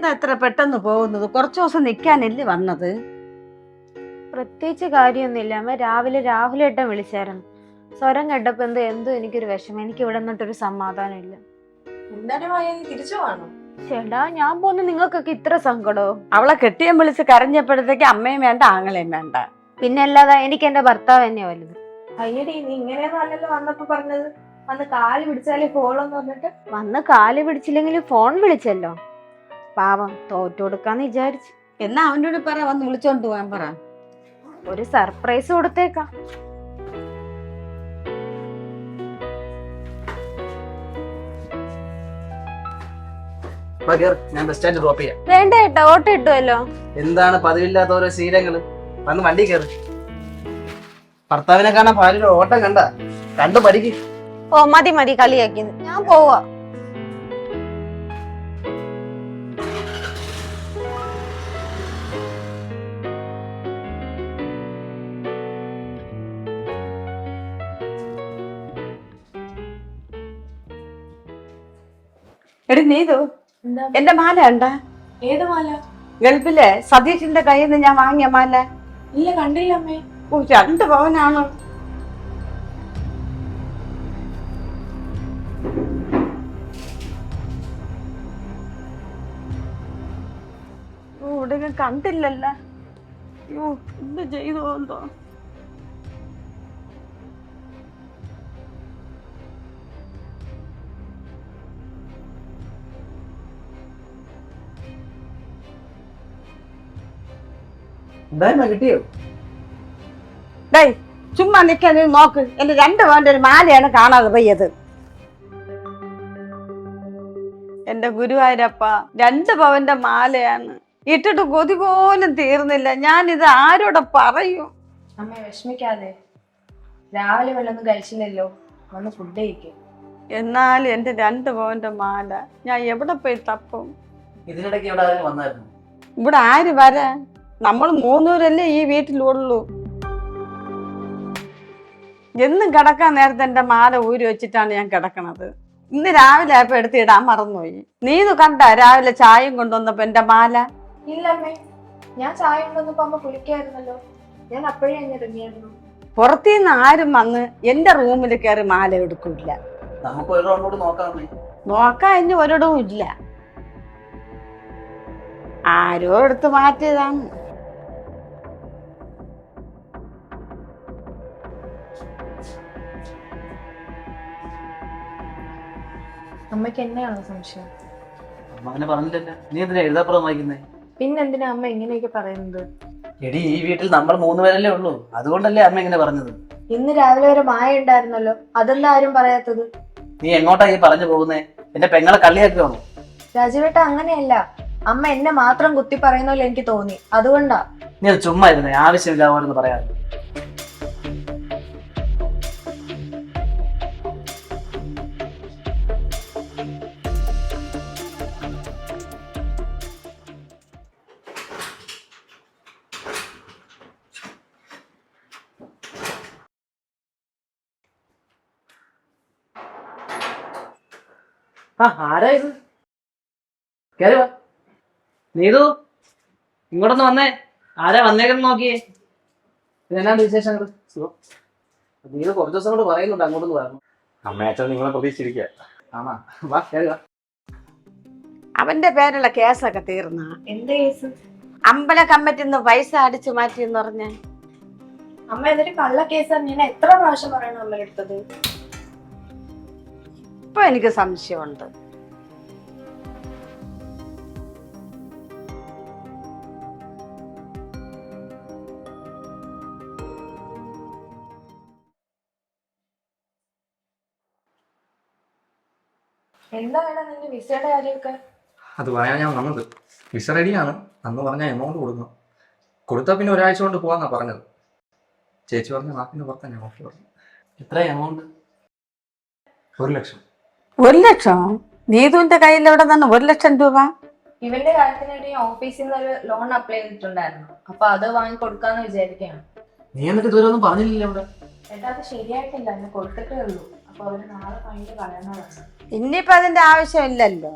എന്താ ഇത്ര പെട്ടെന്ന് പോകുന്നത്? കുറച്ചു ദിവസം നിൽക്കാനല്ലേ വന്നത്? പ്രത്യേകിച്ച് കാര്യമൊന്നുമില്ല. അമ്മ രാവിലെ രാഹുലേട്ടൻ വിളിച്ചായിരുന്നു. സ്വരം കേട്ടപ്പോ എന്തോ എനിക്കൊരു വിഷമം. എനിക്ക് ഇവിടെ നിന്നിട്ടൊരു സമാധാനം ഇല്ല. തിരിച്ചു പോകണം. ചേട്ടാ, ഞാൻ പോന്ന് നിങ്ങൾക്കൊക്കെ ഇത്ര സങ്കടോ? അവളെ കെട്ടിയം വിളിച്ച് കരഞ്ഞപ്പോഴത്തേക്ക് അമ്മയും വേണ്ട ആങ്ങളെയും വേണ്ട. പിന്നെ അല്ലാതെ എനിക്ക് എന്റെ ഭർത്താവ് തന്നെ വലുത്. അയ്യടി, നീ ഇങ്ങനെയൊന്നും അല്ലല്ലോ വന്നപ്പോ പറഞ്ഞത്. വന്ന് കാല് പിടിച്ചാലേ പോളെന്ന് പറഞ്ഞിട്ട്. വന്ന് കാല് പിടിച്ചില്ലെങ്കിൽ ഫോൺ വിളിച്ചല്ലോ. പാവം തോറ്റു കൊടുക്കാന്ന് വിചാരിച്ചു. എന്നാ അവനോട് പറ, വന്ന് വിളിച്ചോണ്ട് പോകാൻ പറ. ഒരു സർപ്രൈസ് കൊടുത്തേക്കാം. ഞാൻ ബസ് സ്റ്റാൻഡ് ഡ്രോപ്പ് ചെയ്യാം. വേണ്ട ഏട്ടാ, ഓട്ടോ ഇട്ടുമല്ലോ. എന്താണ് പതിവില്ലാത്ത ഓരോ ശീലങ്ങള്? വന്ന് വണ്ടി കയറി. ഭർത്താവിനെ കാണാൻ ഭാര്യ ഓട്ടം കണ്ടു പഠിക്ക്. ഓ മതി മതി കളിയാക്കിയത്. ഞാൻ പോവാ. എടി നീതു, എന്റെ മാല ഉണ്ടാ? ഏത് മാല? ഗൾഫിലെ സതീഷിന്റെ കയ്യിൽ നിന്ന് ഞാൻ വാങ്ങിയ മാല. ഇല്ല, കണ്ടില്ല അമ്മേ. 2 പവനാണ്. ഇവിടെ കണ്ടില്ലല്ല. അയ്യോ, എന്ത് ചെയ്തു എന്തോ. എന്തായാലും കിട്ടിയോ? ഡേയ്, ചുമ്മാ നിൽക്കാൻ നോക്ക്. എന്റെ 2 പവന്റെ ഒരു മാലയാണ് കാണാതെ പോയത്. എന്റെ ഗുരുവായൂരപ്പ, 2 പവന്റെ മാലയാണ് ഇട്ടിട്ട് കൊതി പോലും തീർന്നില്ല. ഞാനിത് ആരോടെ പറയൂ? അമ്മ വിഷമിക്കാതെ. രാവിലെ വെള്ളമൊന്നും കഴിച്ചില്ലല്ലോ, വന്ന് ഫുഡ് കഴിക്കും. എന്നാലും എന്റെ 2 പവന്റെ മാല ഞാൻ എവിടെ പോയി തപ്പും? ഇതിനിടയ്ക്ക് ഇവിടെ ആരും വന്നായിരുന്നു? ഇവിടെ ആര് വരാൻ? നമ്മൾ 3 പേരല്ലേ ഈ വീട്ടിലുള്ളൂ. എന്നും കിടക്കാൻ നേരത്തെ എന്റെ മാല ഊരി വെച്ചിട്ടാണ് ഞാൻ കിടക്കണത്. ഇന്ന് രാവിലെ ആയപ്പോ എടുത്തിടാൻ മറന്നുപോയി. നീ ഇത് കണ്ട രാവിലെ ചായയും കൊണ്ടുവന്നപ്പോ എന്റെ മാല? ഇല്ല അമ്മേ, ഞാൻ ചായ കൊണ്ടുവന്നപ്പോ അമ്മ കുളിക്കായിരുന്നല്ലോ. ഞാൻ അപ്പോഴേ അങ്ങ് ഇറങ്ങിയായിരുന്നു. പുറത്തുനിന്ന് ആരും വന്ന് എന്റെ റൂമിൽ കയറി മാല എടുക്കില്ല. നമുക്ക് ഒരു റൗണ്ട് കൂടി നോക്കാം. നോക്കാൻ ഇനി ഒരിടവും ഇല്ല. ആരോ എടുത്ത് മാറ്റിയതാണ്. അമ്മയ്ക്ക് എന്നെയാണോ സംശയം? അമ്മ അങ്ങനെ പറഞ്ഞില്ലല്ലോ. നീ എന്തിനാ എഴുതാപ്പുറം വായിക്കുന്നേ? പിന്നെന്തിനാ അമ്മ ഇങ്ങനെയൊക്കെ പറയുന്നത്? എടി, ഈ വീട്ടിൽ നമ്മൾ 3 പേരല്ലേ ഉള്ളൂ, അതുകൊണ്ടല്ലേ അമ്മ ഇങ്ങനെ പറഞ്ഞത്. ഇന്ന് രാവിലെ വരെ മായ ഉണ്ടായിരുന്നല്ലോ, അതെന്താ ആരും പറയാത്തത്? നീ എങ്ങോട്ടാ ഈ പറഞ്ഞു പോകുന്നേ? എന്റെ പെങ്ങളെ കള്ളിയാക്കിയാണോ? രാജുവേട്ട, അങ്ങനെയല്ല. അമ്മ എന്നെ മാത്രം കുത്തി പറയുന്ന പോലെ എനിക്ക് തോന്നി, അതുകൊണ്ടാ. നീ അത് ചുമ്മാ ഇരുന്നേ, ആവശ്യമില്ലാവോന്ന് പറയാതെ. ആരാ ഇത്? കേറി വാ. നീതു, ഇങ്ങോട്ടൊന്ന് വന്നേ. ആരാ വന്നേക്കെന്ന് നോക്കിയേ. ഇതെന്നാണ്ട് വിശേഷങ്ങൾ? നീതു കുറച്ച് ദിവസം കൊണ്ട് പറയുന്നുണ്ട് അങ്ങോട്ടൊന്ന് വരണം. അമ്മയച്ഛൻ നിങ്ങളെ പ്രതീക്ഷിച്ചിരിക്കുക. ആണാ? വാ, കേറി വാ. അവന്റെ പേരുള്ള കേസൊക്കെ തീർന്ന? എന്ത് കേസ്? അമ്പല കമ്മിറ്റിന്ന് പൈസ അടിച്ചു മാറ്റി എന്ന് പറഞ്ഞ. അമ്മ എന്നിട്ട് കള്ള കേസാ. ഞാൻ എത്ര പ്രാവശ്യം പറയണം അമ്മ എടുത്തത്? ഇപ്പൊ എനിക്ക് സംശയമുണ്ട്. എന്താണ് നിന്റെ വിസയുടെ കാര്യമൊക്കെ? അത് പറയാൻ ഞാൻ വന്നത്. വിസ റെഡിയാണ്. അന്ന് പറഞ്ഞ എമൗണ്ട് കൊടുക്കണം. കൊടുത്താൽ പിന്നെ ഒരാഴ്ച കൊണ്ട് പോകാന്നാ പറഞ്ഞത്. ചേച്ചി പറഞ്ഞ നാട്ടിന് പുറത്താ ഞാൻ ഓഫർ പറഞ്ഞു. എത്ര എമൗണ്ട്? 1 ലക്ഷം. 1 ലക്ഷം? നീതുവിന്റെ കയ്യിൽ എവിടെ നിന്ന് 1 ലക്ഷം രൂപ? ഇവന്റെ കാര്യത്തിനായിട്ട് ഞാൻ ഓഫീസിൽ നിന്ന് ഒരു ലോൺ അപ്ലൈ ചെയ്തിട്ടുണ്ടായിരുന്നു. അപ്പൊ അത് വാങ്ങി കൊടുക്കാന്ന് വിചാരിക്കുകയാണ്. നീ എന്നിട്ട് ഇതുവരെ ഒന്നും പറഞ്ഞില്ലല്ലോ ഇവിടെ. ഏട്ടാ, അത് ശരിയായിട്ടില്ല. എന്നെ കൊടുത്തിട്ടേ ഉള്ളൂ. അപ്പൊ അവര് നാളെ ഭയങ്കര കളയണതാണ്. ഇനിയിപ്പോ അതിന്റെ ആവശ്യമില്ലല്ലോ.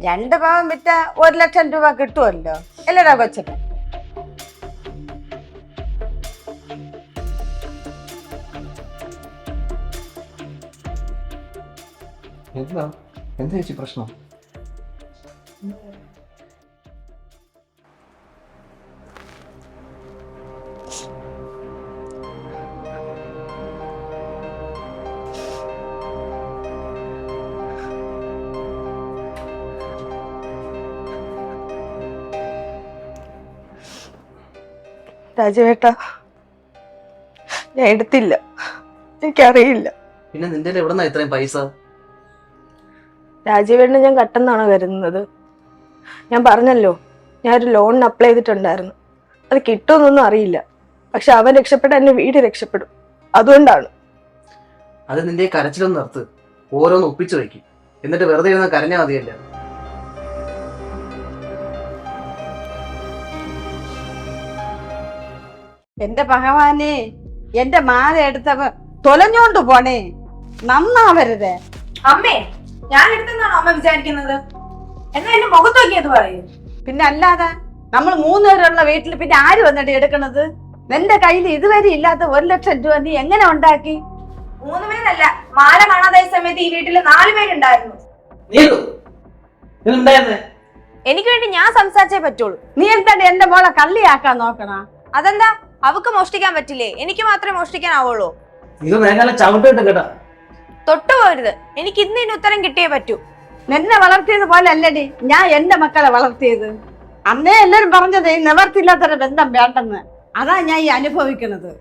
2 പവൻ വിറ്റ 1 ലക്ഷം രൂപ കിട്ടുമല്ലോ അല്ലടാ കൊച്ചനെ? എന്താ ചേച്ചി പ്രശ്നം? രാജുവേട്ടാ, ഞാൻ എടുത്തില്ല, എനിക്കറിയില്ല. പിന്നെ നിന്റെ എവിടെന്നാ ഇത്രയും പൈസ? രാജീവേട്ടനെ ഞാൻ കട്ടെന്നാണോ കരുതുന്നത്? ഞാൻ പറഞ്ഞല്ലോ, ഞാനൊരു ലോണിന് അപ്ലൈ ചെയ്തിട്ടുണ്ടായിരുന്നു. അത് കിട്ടുമെന്നൊന്നും അറിയില്ല. പക്ഷെ അവൻ രക്ഷപ്പെട്ട എന്റെ വീട് രക്ഷപ്പെടും. അതുകൊണ്ടാണ്. അത് നിന്റെ കരച്ചിലൊന്ന് നിർത്ത്. ഓരോന്ന് ഒപ്പിച്ചു വയ്ക്കും. എന്നിട്ട് വെറുതെ ഇരുന്ന് കരഞ്ഞാൽ മതിയല്ല. എന്റെ ഭഗവാനെ, എന്റെ മാല എടുത്തവ തൊലഞ്ഞോണ്ട് പോണേ, നന്നാവരുതേ. അമ്മേ, ഞാൻ എടുത്തെന്നാണോ അമ്മ വിചാരിക്കുന്നത്? എന്നാ എന്റെ മുഖത്ത് നോക്കിയത് പറയൂ. പിന്നെ അല്ലാതെ നമ്മൾ 3 പേരുള്ള വീട്ടിൽ പിന്നെ ആര് വന്നിട്ട് എടുക്കണത്? നിന്റെ കയ്യിൽ ഇതുവരെ ഇല്ലാത്ത 1 ലക്ഷം രൂപ നീ എങ്ങനെ ഉണ്ടാക്കി? 3 പേരല്ല, മാല കാണാതായ സമയത്ത് ഈ വീട്ടില് 4 പേരുണ്ടായിരുന്നു. എനിക്ക് വേണ്ടി ഞാൻ സംസാരിച്ചേ പറ്റുള്ളൂ. നീ എന്താണ് എന്റെ മോളെ കള്ളിയാക്കാൻ നോക്കണ? അതെന്താ? അവക്ക് മോഷ്ടിക്കാൻ പറ്റില്ലേ? എനിക്ക് മാത്രമേ മോഷ്ടിക്കാനാവുള്ളൂ. തൊട്ടുപോരുത്. എനിക്ക് ഇന്ന് ഇതിന് ഉത്തരം കിട്ടിയേ പറ്റൂ. നിന്നെ വളർത്തിയത് പോലെ അല്ലടി ഞാൻ എന്റെ മക്കളെ വളർത്തിയത്. അന്നേ എല്ലാരും പറഞ്ഞത് നിവർത്തില്ലാത്തൊരു ബന്ധം വേണ്ടെന്ന്. അതാ ഞാൻ ഈ അനുഭവിക്കുന്നത്.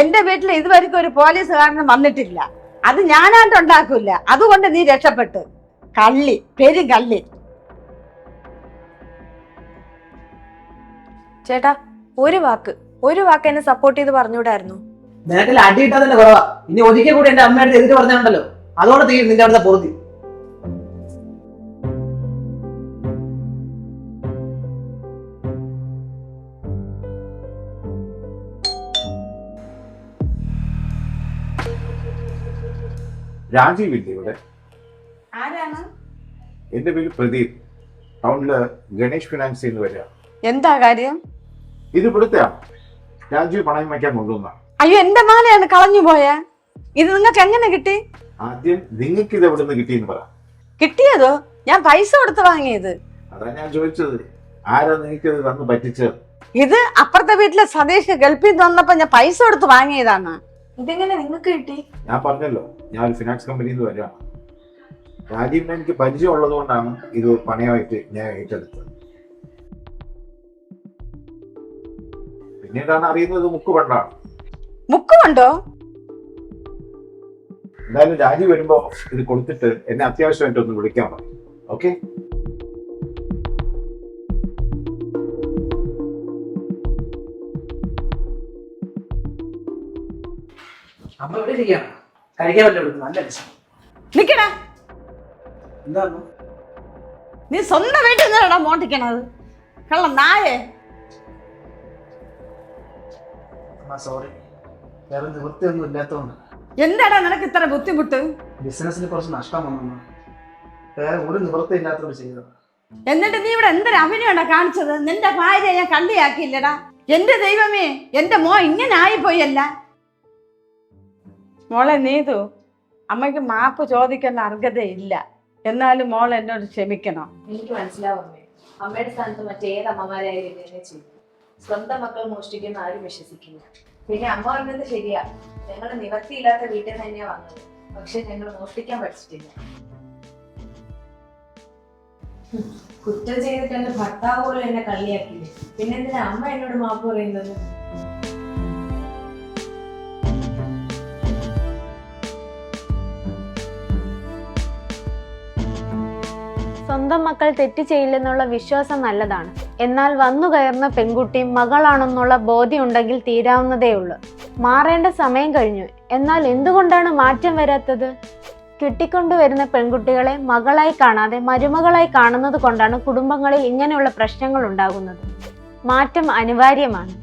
എന്റെ വീട്ടിൽ ഇതുവരെക്കും ഒരു പോലീസുകാരനും വന്നിട്ടില്ല. അത് ഞാനായിട്ട് ഉണ്ടാക്കൂല. അതുകൊണ്ട് നീ രക്ഷപ്പെട്ടു. കള്ളി, പെരും കള്ളി. ചേട്ടാ, ഒരു വാക്ക് എന്നെ സപ്പോർട്ട് ചെയ്ത് പറഞ്ഞുകൂടായിരുന്നു? നിനക്കിൽ അടി കിട്ടാൻ തന്നെ കുറവാ. ഇനി ഒരിക്കൽ കൂടി എന്റെ അമ്മയുടെ എതിര് പറഞ്ഞുണ്ടല്ലോ, അതോടെ തീരും നിന്റെ അവിടുത്തെ പൊറുതി. രാജീവ് ഇല്ലേ ഇവിടെ? ആരാണ്? എന്റെ പേര് പ്രദീപ്. ടൗണില് ഗണേഷ് ഫിനാൻസിൽ നിന്ന് വരിക. എന്താ കാര്യം? ഇത് ഇവിടുത്തെയാണ്. രാജീവ് പണയം വയ്ക്കാൻ കൊണ്ടുവന്ന. അയ്യോ, എന്റെ മാലയാണ് കളഞ്ഞു പോയ. ഇത് നിങ്ങൾക്ക് എങ്ങനെ കിട്ടി? ആദ്യം നിങ്ങൾക്ക് ഇത് എവിടെ നിന്ന് കിട്ടിയെന്ന് പറ. കിട്ടിയതോ? ഞാൻ പൈസ കൊടുത്ത് വാങ്ങിയത്. അതാ ഞാൻ ചോദിച്ചത്, ആരാ നിങ്ങൾക്ക് ഇത് തന്ന് പറ്റിച്ചത്? ഇത് അപ്പുറത്തെ വീട്ടിലെ സതീഷ് ഗൾഫിൽ നിന്ന് വന്നപ്പോ ഞാൻ പൈസ കൊടുത്ത് വാങ്ങിയതാണ്. ഇതെങ്ങനെ നിങ്ങൾക്ക് കിട്ടി? ഞാൻ പറഞ്ഞല്ലോ, ഞാൻ ഒരു ഫിനാൻസ് കമ്പനിയിൽ നിന്ന് വരികയാണ്. രാജീവിനെ എനിക്ക് പരിചയം ഉള്ളത് കൊണ്ടാണ് ഇത് പണയമായിട്ട് ഞാൻ ഏറ്റെടുത്തത്. പിന്നീടാണ് അറിയുന്നത് മുക്കുപണ്ടാണ്. മുക്കുമുണ്ടോ? എന്തായാലും രാജീവ് വരുമ്പോ ഇത് കൊടുത്തിട്ട് എന്നെ അത്യാവശ്യമായിട്ട് ഒന്ന് വിളിക്കാൻ പറയും. ഓക്കെ? അമ്മ ഇവിടെ ഇരിക്കുകയാണ്. കഴിക്കാൻ പറ്റില്ല. നല്ല രസം. നിക്കടാ, എന്താണ് നീ സ്വന്തം വീട്ടിൽ നിന്നാടാ മോട്ടിക്കണത്? കള്ള നായേ. സോറി, വേറെ നിവൃത്തിയൊന്നും ഇല്ലാത്തതുകൊണ്ട്. എന്താടാ നിനക്ക് ഇത്ര ബുദ്ധിമുട്ട്? ബിസിനസ്സിൽ കുറച്ച് നഷ്ടം വന്നു. വേറെ ഒരു നിവൃത്തി ഇല്ലാത്തതുകൊണ്ട് ചെയ്തത്. എന്നിട്ട് നീ ഇവിടെ എന്തൊരു അഭിനയമാണ് കാണിച്ചത്? നിന്റെ ഭാര്യ ഞാൻ കള്ളിയാക്കിയില്ലടാ. എന്റെ ദൈവമേ, എന്റെ മോ ഇങ്ങനെ ആയിപ്പോയല്ല. മോളെ നീതു, അമ്മയ്ക്ക് മാപ്പ് ചോദിക്കേണ്ട അർഹതയില്ല. എന്നാലും മോൾ എന്നോട് ക്ഷമിക്കണം. എനിക്ക് മനസ്സിലാവുന്നേ, അമ്മയുടെ സ്ഥാനത്ത് മറ്റേത് അമ്മമാരായാലും എന്നെ ചെയ്തു. സ്വന്തം മക്കൾ മോഷ്ടിക്കുന്ന ആരും വിശ്വസിക്കില്ല. പിന്നെ അമ്മ പറഞ്ഞത് ശരിയാ, ഞങ്ങൾ നിവർത്തിയില്ലാത്ത വീട്ടിൽ തന്നെയാ വന്നത്. പക്ഷെ ഞങ്ങൾ മോഷ്ടിക്കാൻ പഠിച്ചിട്ടില്ല. കുറ്റം ചെയ്തിട്ട് എന്റെ ഭർത്താവ് പോലും എന്നെ കളിയാക്കില്ലേ. പിന്നെ എന്തിനാ അമ്മ എന്നോട് മാപ്പ് പറയുന്നത്? സ്വന്തം മക്കൾ തെറ്റ് ചെയ്യില്ലെന്നുള്ള വിശ്വാസം നല്ലതാണ്. എന്നാൽ വന്നു കയറുന്ന പെൺകുട്ടി മകളാണെന്നുള്ള ബോധ്യം ഉണ്ടെങ്കിൽ തീരാവുന്നതേ ഉള്ളൂ. മാറേണ്ട സമയം കഴിഞ്ഞു. എന്നാൽ എന്തുകൊണ്ടാണ് മാറ്റം വരാത്തത്? കിട്ടിക്കൊണ്ടുവരുന്ന പെൺകുട്ടികളെ മകളായി കാണാതെ മരുമകളായി കാണുന്നത് കൊണ്ടാണ് കുടുംബങ്ങളിൽ ഇങ്ങനെയുള്ള പ്രശ്നങ്ങൾ ഉണ്ടാകുന്നത്. മാറ്റം അനിവാര്യമാണ്.